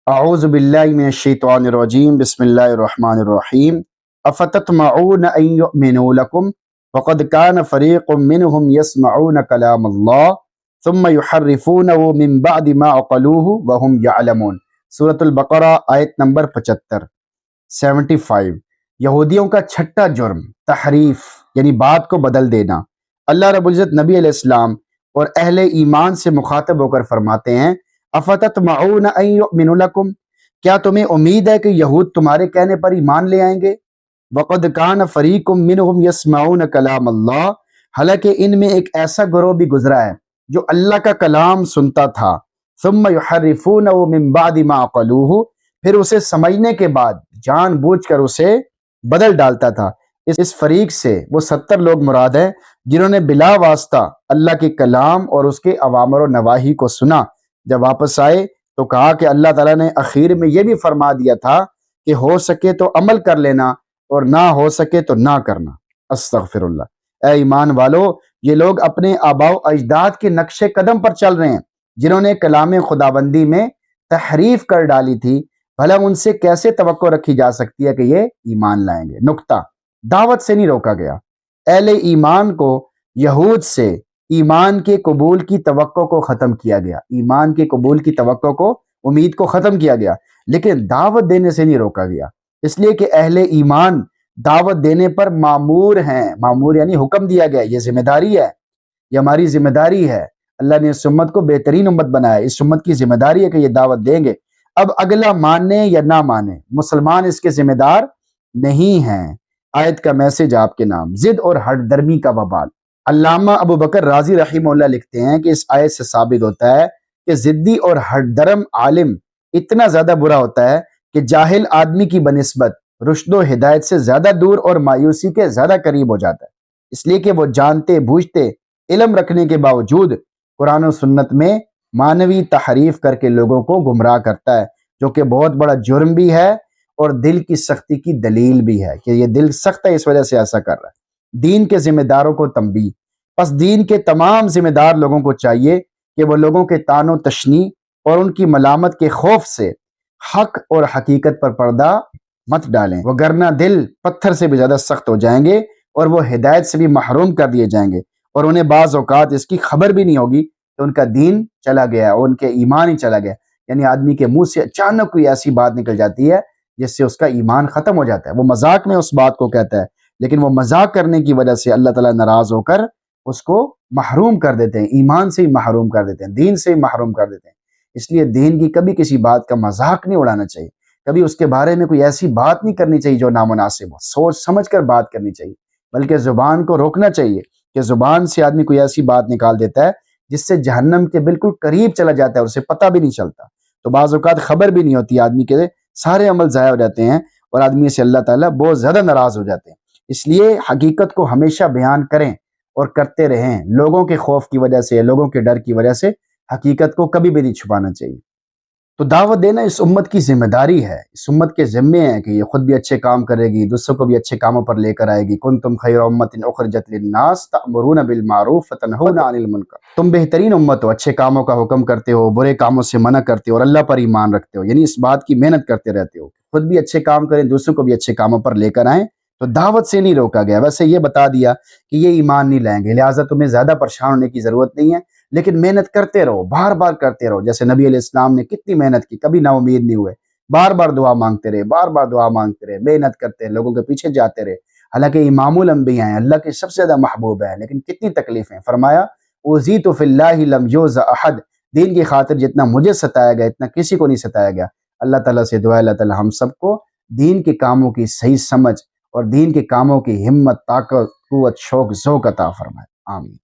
اعوذ باللہ من الشیطان الرجیم بسم اللہ الرحمن الرحیم افتطمعون ان یؤمنوا لکم وقد کان فریق منہم یسمعون کلام اللہ ثم یحرفونہ من بعد ما عقلوہ وہم یعلمون۔ سورۃ البقرہ آیت نمبر 75۔ یہودیوں کا چھٹا جرم تحریف یعنی بات کو بدل دینا۔ اللہ رب العزت نبی علیہ السلام اور اہل ایمان سے مخاطب ہو کر فرماتے ہیں افتطمعون ان یؤمنوا لکم، کیا تمہیں امید ہے کہ یہود تمہارے کہنے پر ایمان لے آئیں گے؟ وقد کان فریق منہم یسمعون کلام اللہ، حالانکہ ان میں ایک ایسا گروہ بھی گزرا ہے جو اللہ کا کلام سنتا تھا، ثم یحرفونہ من بعد ما عقلوہ، پھر اسے سمجھنے کے بعد جان بوجھ کر اسے بدل ڈالتا تھا۔ اس فریق سے وہ 70 لوگ مراد ہیں جنہوں نے بلا واسطہ اللہ کے کلام اور اس کے اوامر و نواہی کو سنا۔ جب واپس آئے تو کہا کہ اللہ تعالیٰ نے آخر میں یہ بھی فرما دیا تھا کہ ہو سکے تو عمل کر لینا اور نہ ہو سکے تو نہ کرنا۔ استغفر اللہ۔ اے ایمان والو، یہ لوگ اپنے آباء و اجداد کے نقش قدم پر چل رہے ہیں جنہوں نے کلام خداوندی میں تحریف کر ڈالی تھی، بھلا ان سے کیسے توقع رکھی جا سکتی ہے کہ یہ ایمان لائیں گے؟ نکتہ، دعوت سے نہیں روکا گیا۔ اہل ایمان کو یہود سے ایمان کے قبول کی توقع کو ختم کیا گیا، ایمان کے قبول کی توقع کو، امید کو ختم کیا گیا، لیکن دعوت دینے سے نہیں روکا گیا، اس لیے کہ اہل ایمان دعوت دینے پر مامور ہیں۔ مامور یعنی حکم دیا گیا، یہ ذمہ داری ہے، یہ ہماری ذمہ داری ہے۔ اللہ نے اس امت کو بہترین امت بنایا، اس امت کی ذمہ داری ہے کہ یہ دعوت دیں گے۔ اب اگلا مانے یا نہ مانے، مسلمان اس کے ذمہ دار نہیں ہیں۔ آیت کا میسج آپ کے نام، ضد اور ہٹ درمی کا وبال۔ علامہ ابو بکر رازی رحمہ اللہ لکھتے ہیں کہ اس آیت سے ثابت ہوتا ہے کہ ضدی اور ہٹ درم عالم اتنا زیادہ برا ہوتا ہے کہ جاہل آدمی کی بنسبت رشد و ہدایت سے زیادہ دور اور مایوسی کے زیادہ قریب ہو جاتا ہے، اس لیے کہ وہ جانتے بوجھتے علم رکھنے کے باوجود قرآن و سنت میں معنوی تحریف کر کے لوگوں کو گمراہ کرتا ہے، جو کہ بہت بڑا جرم بھی ہے اور دل کی سختی کی دلیل بھی ہے کہ یہ دل سخت ہے، اس وجہ سے ایسا کر رہا ہے۔ دین کے ذمہ داروں کو تنبیہ، پس دین کے تمام ذمہ دار لوگوں کو چاہیے کہ وہ لوگوں کے طعن و تشنیع اور ان کی ملامت کے خوف سے حق اور حقیقت پر پردہ مت ڈالیں، وگرنہ دل پتھر سے بھی زیادہ سخت ہو جائیں گے اور وہ ہدایت سے بھی محروم کر دیے جائیں گے، اور انہیں بعض اوقات اس کی خبر بھی نہیں ہوگی کہ ان کا دین چلا گیا اور ان کے ایمان ہی چلا گیا۔ یعنی آدمی کے منہ سے اچانک کوئی ایسی بات نکل جاتی ہے جس سے اس کا ایمان ختم ہو جاتا ہے، وہ مذاق میں اس بات کو کہتا ہے، لیکن وہ مذاق کرنے کی وجہ سے اللہ تعالیٰ ناراض ہو کر اس کو محروم کر دیتے ہیں، ایمان سے ہی محروم کر دیتے ہیں، دین سے ہی محروم کر دیتے ہیں۔ اس لیے دین کی کبھی کسی بات کا مذاق نہیں اڑانا چاہیے، کبھی اس کے بارے میں کوئی ایسی بات نہیں کرنی چاہیے جو نامناسب ہو، سوچ سمجھ کر بات کرنی چاہیے، بلکہ زبان کو روکنا چاہیے کہ زبان سے آدمی کوئی ایسی بات نکال دیتا ہے جس سے جہنم کے بالکل قریب چلا جاتا ہے، اسے پتہ بھی نہیں چلتا، تو بعض اوقات خبر بھی نہیں ہوتی، آدمی کے سارے عمل ضائع ہو جاتے ہیں اور آدمی سے اللہ تعالیٰ بہت زیادہ ناراض ہو جاتے ہیں۔ اس لیے حقیقت کو ہمیشہ بیان کریں اور کرتے رہیں، لوگوں کے خوف کی وجہ سے، لوگوں کے ڈر کی وجہ سے حقیقت کو کبھی بھی نہیں چھپانا چاہیے۔ تو دعوت دینا اس امت کی ذمہ داری ہے، اس امت کے ذمے ہے کہ یہ خود بھی اچھے کام کرے گی، دوسروں کو بھی اچھے کاموں پر لے کر آئے گی۔ کنتم خیر امۃ اخرجت للناس تأمرون بالمعروف وتنہون عن المنکر، تم بہترین امت ہو، اچھے کاموں کا حکم کرتے ہو، برے کاموں سے منع کرتے ہو اور اللہ پر ایمان رکھتے ہو، یعنی اس بات کی محنت کرتے رہتے ہو، خود بھی اچھے کام کریں، دوسروں کو بھی اچھے کاموں پر لے کر آئیں۔ تو دعوت سے نہیں روکا گیا، ویسے یہ بتا دیا کہ یہ ایمان نہیں لائیں گے، لہٰذا تمہیں زیادہ پریشان ہونے کی ضرورت نہیں ہے، لیکن محنت کرتے رہو، بار بار کرتے رہو، جیسے نبی علیہ السلام نے کتنی محنت کی، کبھی نا امید نہیں ہوئے، بار بار دعا مانگتے رہے، بار بار دعا مانگتے رہے، محنت کرتے رہے، لوگوں کے پیچھے جاتے رہے، حالانکہ امام الانبیاء ہیں، اللہ کے سب سے زیادہ محبوب ہیں، لیکن کتنی تکلیفیں۔ فرمایا اوذیت فی اللہ لم یؤذ احد، دین کی خاطر جتنا مجھے ستایا گیا اتنا کسی کو نہیں ستایا گیا۔ اللہ تعالیٰ سے دعا ہے اللہ تعالیٰ ہم سب کو دین کے کاموں کی صحیح سمجھ اور دین کے کاموں کی ہمت، طاقت، قوت، شوق، ذوق عطا فرمائے، آمین۔